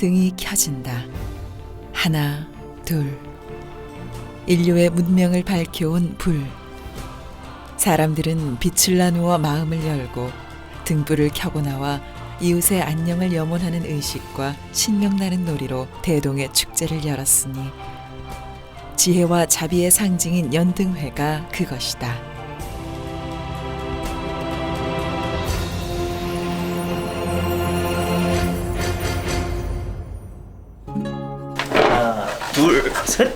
등이 켜진다. 하나, 둘. 인류의 문명을 밝혀온 불. 사람들은 빛을 나누어 마음을 열고 등불을 켜고 나와 이웃의 안녕을 염원하는 의식과 신명나는 놀이로 대동의 축제를 열었으니 지혜와 자비의 상징인 연등회가 그것이다. 하나, 둘, 셋.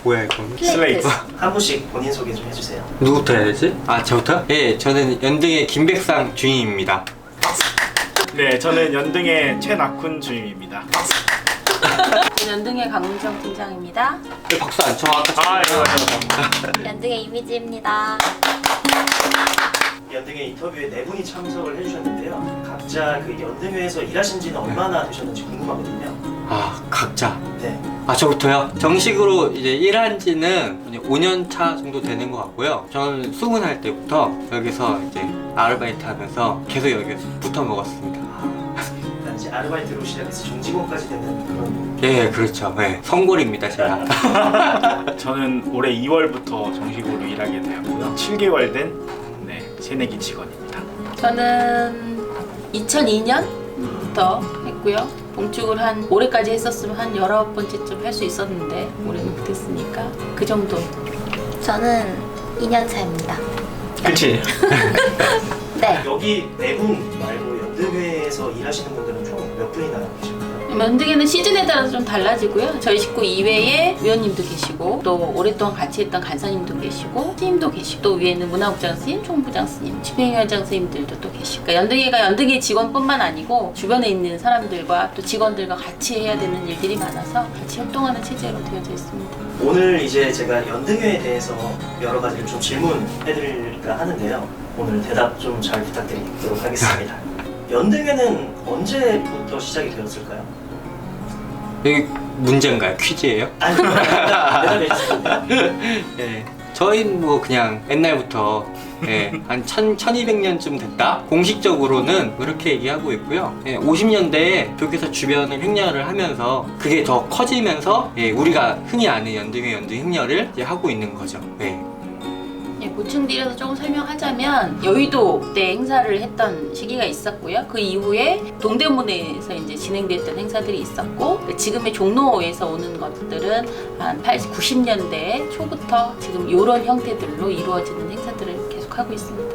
뭐야 이건? 슬레이트. 한 분씩 본인 소개 좀 해주세요. 누구부터 해야 되지? 아 저부터? 예, 저는 연등의 김백상 주임입니다. 네, 저는 연등의 최낙훈 주임입니다. 연등의 강문정 팀장입니다. 왜 박수 안 쳐? 아까 연등의 이미지입니다. 연등회 인터뷰에 네 분이 참석을 해주셨는데요. 각자 그 연등회에서 일하신 지는 얼마나 되셨는지 궁금하거든요. 아 각자. 네. 아 저부터요? 정식으로 이제 일한 지는 5년 차 정도 되는 것 같고요. 저는 수문할 때부터 여기서 이제 아르바이트 하면서 계속 여기서 붙어 먹었습니다. 일단 이제 아르바이트로 시작해서 정직원까지 되는 그런. 예, 그렇죠. 네, 성골입니다 제가. 저는 올해 2월부터 정식으로 일하게 되었고요. 7개월 된 새내기 직원입니다. 저는 2002년부터 했고요. 봉축을 한 올해까지 했었으면 한 19번째쯤 할 수 있었는데 올해는 못했으니까 그 정도. 저는 2년 차입니다. 그치? 네. 여기 네 분 말고 연등회에서 일하시는 분들은 총 몇 분이나 계실까요? 연등에는 시즌에 따라서 좀 달라지고요. 저희 식구 이외에 위원님도 계시고 또 오랫동안 같이 했던 간사님도 계시고 스님도 계시고 또 위에는 문화국장 스님, 총부장 스님, 집행위원장 스님들도 또 계시고 그러니까 연등회가 연등회 직원뿐만 아니고 주변에 있는 사람들과 또 직원들과 같이 해야 되는 일들이 많아서 같이 협동하는 체제로 되어져 있습니다. 오늘 이제 제가 연등회에 대해서 여러 가지를 좀 질문해드릴까 하는데요. 오늘 대답 좀 잘 부탁드리도록 하겠습니다. 연등회는 언제부터 시작이 되었을까요? 여기 문제인가요? 퀴즈예요? 아니, 대답해 주세요. 예, 저희는 뭐 그냥 옛날부터 한 1200년쯤 됐다? 공식적으로는 그렇게 얘기하고 있고요. 50년대에 교계사 주변을 횡령을 하면서 그게 더 커지면서 우리가 흔히 아는 연등회 연등 행렬을 이제 하고 있는 거죠. 보충드려서 조금 설명하자면 여의도 때 행사를 했던 시기가 있었고요. 그 이후에 동대문에서 이제 진행됐던 행사들이 있었고 지금의 종로에서 오는 것들은 한 80, 90년대 초부터 지금 이런 형태들로 이루어지는 행사들을 계속하고 있습니다.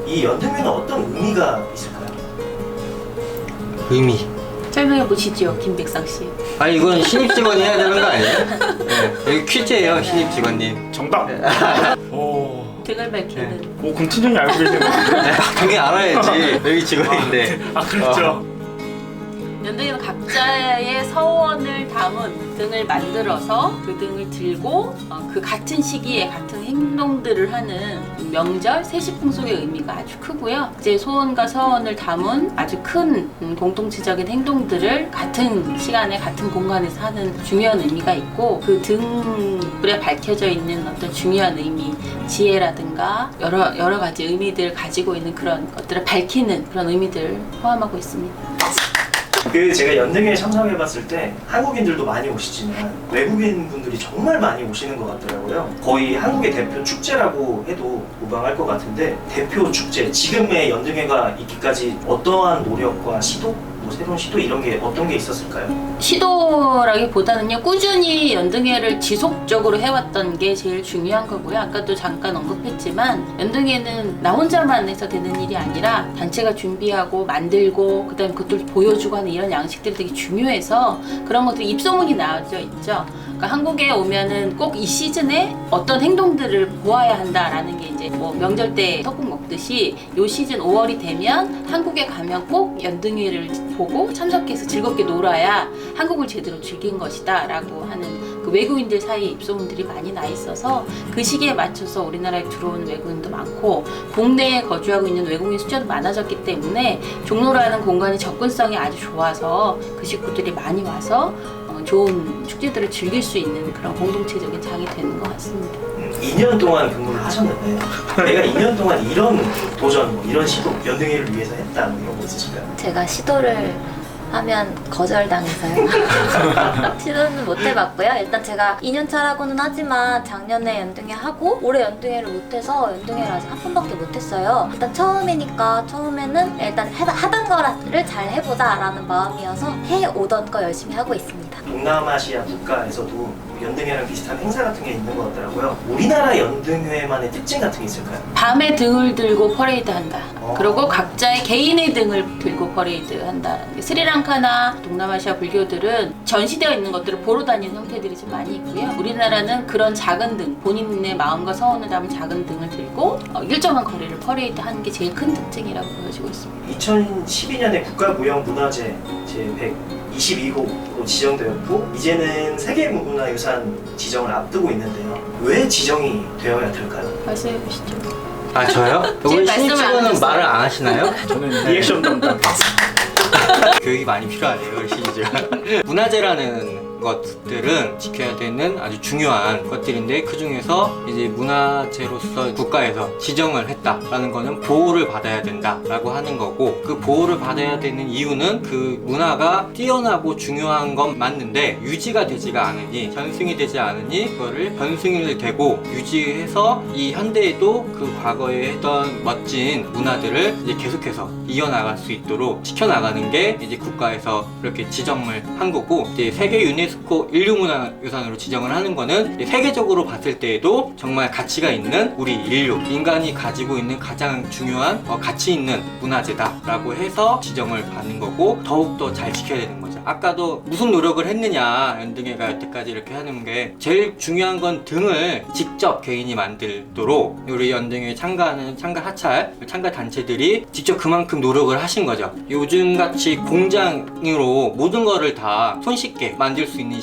이 연등회는 어떤 의미가 있을까요? 의미. 설명해 보시죠, 김백상 씨. 아 이건 신입 직원이 해야 되는 거 아니에요? 네, 여기 퀴즈예요, 신입 직원님. 정답! 오, 등을 밝히는. 오, 그럼 팀장이 알고 계시는 건데? 당연히 알아야지. 여기 직원인데. 아, 그렇죠. 연등에는 각자의 서원을 담은 등을 만들어서 그 등을 들고 그 같은 시기에 같은 행동들을 하는 명절 세시풍속의 의미가 아주 크고요. 이제 소원과 서원을 담은 아주 큰 공동체적인 행동들을 같은 시간에 같은 공간에서 하는 중요한 의미가 있고 그 등불에 밝혀져 있는 어떤 중요한 의미, 지혜라든가 여러 가지 의미들을 가지고 있는 그런 것들을 밝히는 그런 의미들을 포함하고 있습니다. 제가 연등회에 참석해봤을 때 한국인들도 많이 오시지만 외국인 분들이 정말 많이 오시는 것 같더라고요. 거의 한국의 대표 축제라고 해도 무방할 것 같은데 대표 축제, 지금의 연등회가 있기까지 어떠한 노력과 시도? 뭐 새로운 시도 이런 게 어떤 게 있었을까요? 시도라기보다는요 꾸준히 연등회를 지속적으로 해왔던 게 제일 중요한 거고요. 아까도 잠깐 언급했지만 연등회는 나 혼자만 해서 되는 일이 아니라 단체가 준비하고 만들고 그 다음에 그것들 보여주고 하는 이런 양식들이 되게 중요해서 그런 것들이 입소문이 나와져 있죠. 그러니까 한국에 오면은 꼭 이 시즌에 어떤 행동들을 보아야 한다라는 게 이제 뭐 명절 때 떡국 먹듯이 요 시즌 5월이 되면 한국에 가면 꼭 연등회를 보고 참석해서 즐겁게 놀아야 한국을 제대로 즐긴 것이다 라고 하는 그 외국인들 사이에 입소문들이 많이 나 있어서 그 시기에 맞춰서 우리나라에 들어온 외국인도 많고 국내에 거주하고 있는 외국인 숫자도 많아졌기 때문에 종로라는 공간이 접근성이 아주 좋아서 그 식구들이 많이 와서 좋은 축제들을 즐길 수 있는 그런 공동체적인 장이 되는 것 같습니다. 2년 동안 근무를 하셨는데 내가 2년 동안 이런 도전, 뭐 이런 시도, 연등회를 위해서 했다 뭐 이런 거 있으실까요? 제가 시도를 하면 거절당해서요. 시도는 못 해봤고요. 일단 제가 2년차라고는 하지만 작년에 연등회 하고 올해 연등회를 못해서 연등회를 아직 한 번밖에 못했어요. 일단 처음에는 일단 하던 거를 잘 해보자 라는 마음이어서 해오던 거 열심히 하고 있습니다. 동남아시아 국가에서도 연등회랑 비슷한 행사 같은 게 있는 것 같더라고요. 우리나라 연등회만의 특징 같은 게 있을까요? 밤에 등을 들고 퍼레이드 한다. 어. 그리고 각자의 개인의 등을 들고 퍼레이드 한다. 스리랑카나 동남아시아 불교들은 전시되어 있는 것들을 보러 다니는 형태들이 좀 많이 있고요. 우리나라는 그런 작은 등, 본인의 마음과 서운을 담은 작은 등을 들고 일정한 거리를 퍼레이드 하는 게 제일 큰 특징이라고 보여지고 있습니다. 2012년에 국가무형문화재 제122호로 지정되었고 이제는 세계문화유산 지정을 앞두고 있는데요. 왜 지정이 되어야 될까요? 말씀해 보시죠. 아 저요? 우리 말씀을 안 신입직원은 하셨어요. 말을 안 하시나요? 저는 리액션 담당. 교육이 많이 필요하네요, 시리즈가. 문화재라는 것들은 지켜야 되는 아주 중요한 것들인데 그 중에서 이제 문화재로서 국가에서 지정을 했다라는 거는 보호를 받아야 된다라고 하는 거고 그 보호를 받아야 되는 이유는 그 문화가 뛰어나고 중요한 건 맞는데 유지가 되지가 않으니 전승이 되지 않으니 그거를 변승을 되고 유지해서 이 현대에도 그 과거에 했던 멋진 문화들을 이제 계속해서 이어나갈 수 있도록 지켜나가는 게 이제 국가에서 이렇게 지정을 한 거고 이제 세계 유네스코 인류문화유산으로 지정을 하는 거는 이제 세계적으로 봤을 때에도 정말 가치가 있는 우리 인류 인간이 가지고 있는 가장 중요한 가치 있는 문화재다라고 해서 지정을 받는 거고 더욱더 잘 지켜야 되는 거죠. 아까도 무슨 노력을 했느냐 연등회가 여태까지 이렇게 하는 게 제일 중요한 건 등을 직접 개인이 만들도록 우리 연등회에 참가하는 참가 사찰 참가 단체들이 직접 그만큼 노력을 하신 거죠. 요즘같이 공장으로 모든 거를 다 손쉽게 만들 수 있는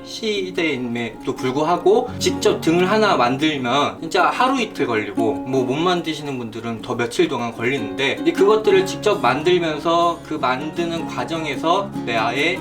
시대임에도 불구하고 직접 등을 하나 만들면 진짜 하루 이틀 걸리고 뭐 못 만드시는 분들은 더 며칠 동안 걸리는데 그것들을 직접 만들면서 그 만드는 과정에서 내 아의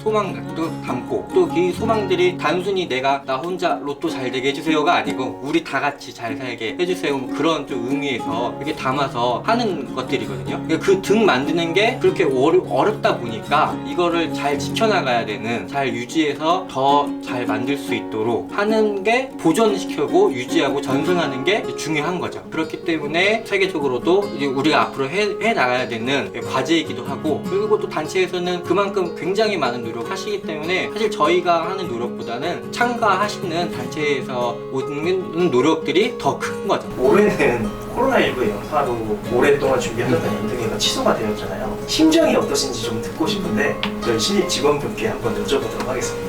소망도 담고 또 이 소망들이 단순히 나 혼자 로또 잘 되게 해주세요가 아니고 우리 다 같이 잘 살게 해주세요 그런 좀 의미에서 이렇게 담아서 하는 것들이거든요. 그 등 만드는 게 그렇게 어렵다 보니까 이거를 잘 지켜나가야 되는 잘 유지해서 더 잘 만들 수 있도록 하는 게 보존시키고 유지하고 전승하는 게 중요한 거죠. 그렇기 때문에 세계적으로도 이제 우리가 앞으로 해 나가야 되는 과제이기도 하고 그리고 또 단체에서는 그만큼 굉장히 많은 노력하시기 때문에 사실 저희가 하는 노력보다는 참가하시는 단체에서 오는 노력들이 더 큰 거죠. 올해는 코로나19의 여파로 오랫동안 준비하던 연등회가 취소가 되었잖아요. 심정이 어떠신지 좀 듣고 싶은데 저희 신입 직원분께 한번 여쭤보도록 하겠습니다.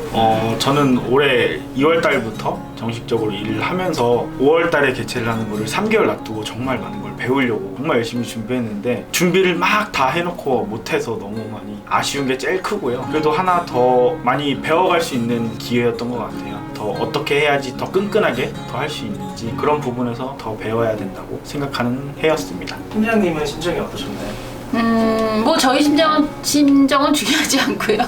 저는 올해 2월 달부터 정식적으로 일을 하면서 5월 달에 개최를 하는 거를 3개월 놔두고 정말 많은 걸 배우려고 정말 열심히 준비했는데 준비를 막 다 해놓고 못해서 너무 많이 아쉬운 게 제일 크고요. 그래도 하나 더 많이 배워갈 수 있는 기회였던 것 같아요. 더 어떻게 해야지 더 끈끈하게 더 할 수 있는지 그런 부분에서 더 배워야 된다고 생각하는 해였습니다. 팀장님은 심정이 어떠셨나요? 뭐 저희 심정은 중요하지 않고요.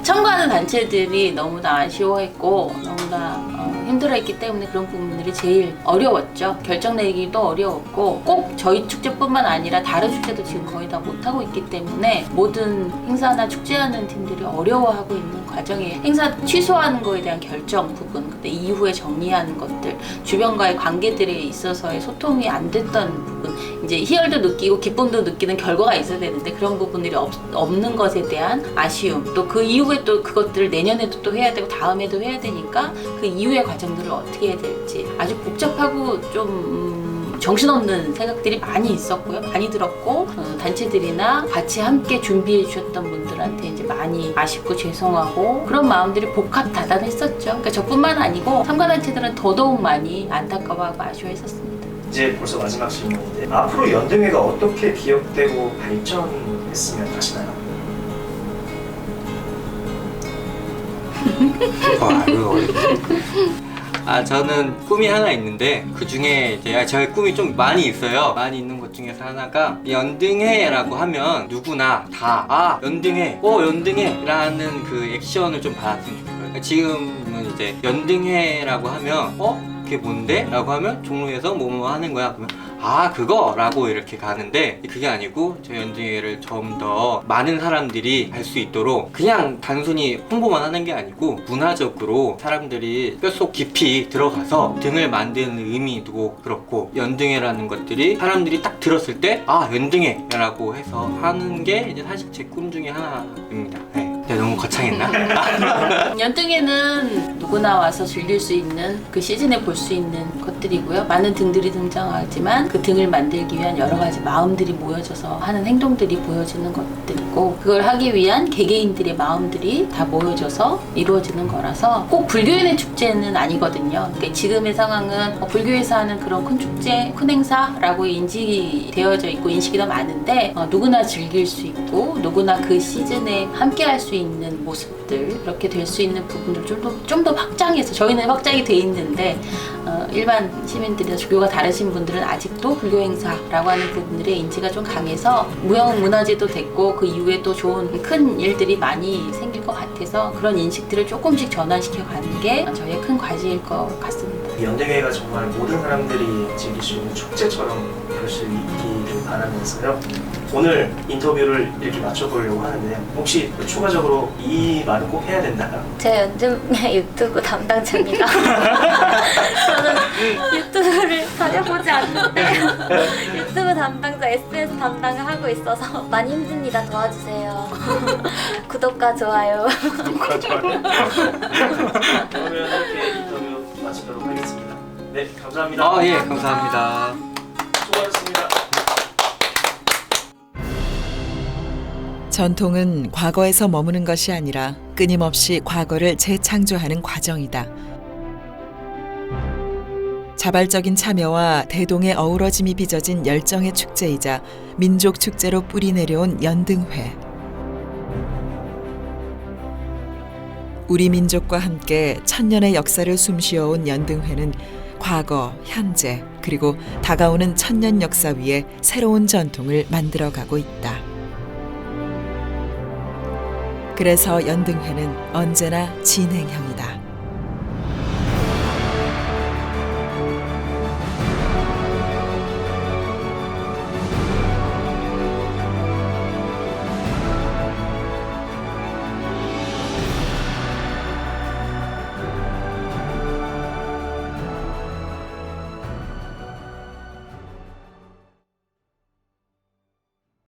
참가하는 단체들이 너무나 아쉬워했고 너무나 힘들어했기 때문에 그런 부분들이 제일 어려웠죠. 결정 내리기도 어려웠고 꼭 저희 축제뿐만 아니라 다른 축제도 지금 거의 다 못하고 있기 때문에 모든 행사나 축제하는 팀들이 어려워하고 있는 과정이에요. 행사 취소하는 거에 대한 결정 부분, 그때 이후에 정리하는 것들, 주변과의 관계들에 있어서의 소통이 안 됐던 부분, 이제 희열도 느끼고 기쁨도 느끼는 결과가 있어야 되는데 그런 부분들이 없는 것에 대한 아쉬움, 또 그 이후에 또 그것들을 내년에도 또 해야 되고 다음에도 해야 되니까 그 이후의 과정들을 어떻게 해야 될지 아주 복잡하고 좀 정신없는 생각들이 많이 있었고요. 많이 들었고 단체들이나 같이 함께 준비해 주셨던 분들한테 이제 많이 아쉽고 죄송하고 그런 마음들이 복합다단했었죠. 그러니까 저뿐만 아니고 참가단체들은 더더욱 많이 안타까워하고 아쉬워했었습니다. 이제 벌써 마지막 질문인데 앞으로 연등회가 어떻게 기억되고 발전했으면 하시나요? 저는 꿈이 하나 있는데 그 중에 저의 꿈이 좀 많이 있어요. 많이 있는 것 중에서 하나가 연등회라고 하면 누구나 다 연등회, 연등회라는 그 액션을 좀 받았으면 좋겠어요. 지금은 이제 연등회라고 하면 그게 뭔데? 라고 하면 종로에서 뭐뭐 하는 거야. 그러면 아 그거라고 이렇게 가는데 그게 아니고 저희 연등회를 좀 더 많은 사람들이 알 수 있도록 그냥 단순히 홍보만 하는 게 아니고 문화적으로 사람들이 뼛속 깊이 들어가서 등을 만드는 의미도 그렇고 연등회라는 것들이 사람들이 딱 들었을 때 아 연등회라고 해서 하는 게 이제 사실 제 꿈 중에 하나입니다. 네. 너무 거창했나? 연등회는 누구나 와서 즐길 수 있는 그 시즌에 볼 수 있는 것들이고요. 많은 등들이 등장하지만 그 등을 만들기 위한 여러 가지 마음들이 모여져서 하는 행동들이 보여지는 것들이고 그걸 하기 위한 개개인들의 마음들이 다 모여져서 이루어지는 거라서 꼭 불교인의 축제는 아니거든요. 그러니까 지금의 상황은 불교에서 하는 그런 큰 축제, 큰 행사라고 인지되어져 있고 인식이 더 많은데 누구나 즐길 수 있고 누구나 그 시즌에 함께 할 수 있는 모습들 이렇게 될 수 있는 부분들 좀 더 확장해서 저희는 확장이 돼 있는데 일반 시민들이나 종교가 다르신 분들은 아직도 불교 행사라고 하는 부분들의 인지가 좀 강해서 무형문화재도 됐고 그 이후에 또 좋은 큰 일들이 많이 생길 것 같아서 그런 인식들을 조금씩 전환시켜 가는 게 저희의 큰 과제일 것 같습니다. 이 연등회가 정말 모든 사람들이 즐길 수 있는 축제처럼 될 수 있기를 바라면서요. 오늘 인터뷰를 이렇게 마쳐보려고 하는데요. 혹시 추가적으로 이 말은 꼭 해야 된다. 제 연등회 유튜브 담당자입니다. 저는 유튜브를 다녀보지 않는데 유튜브 담당자, SNS 담당을 하고 있어서 많이 힘듭니다. 도와주세요. 구독과 좋아요. 누가 좋아해? 그러면 이렇게 인터뷰 마치도록 하겠습니다. 네, 감사합니다. 아 예 감사합니다. 수고하셨습니다. 전통은 과거에서 머무는 것이 아니라 끊임없이 과거를 재창조하는 과정이다. 자발적인 참여와 대동의 어우러짐이 빚어진 열정의 축제이자 민족 축제로 뿌리 내려온 연등회. 우리 민족과 함께 천년의 역사를 숨쉬어온 연등회는 과거, 현재, 그리고 다가오는 천년 역사 위에 새로운 전통을 만들어가고 있다. 그래서 연등회는 언제나 진행형이다.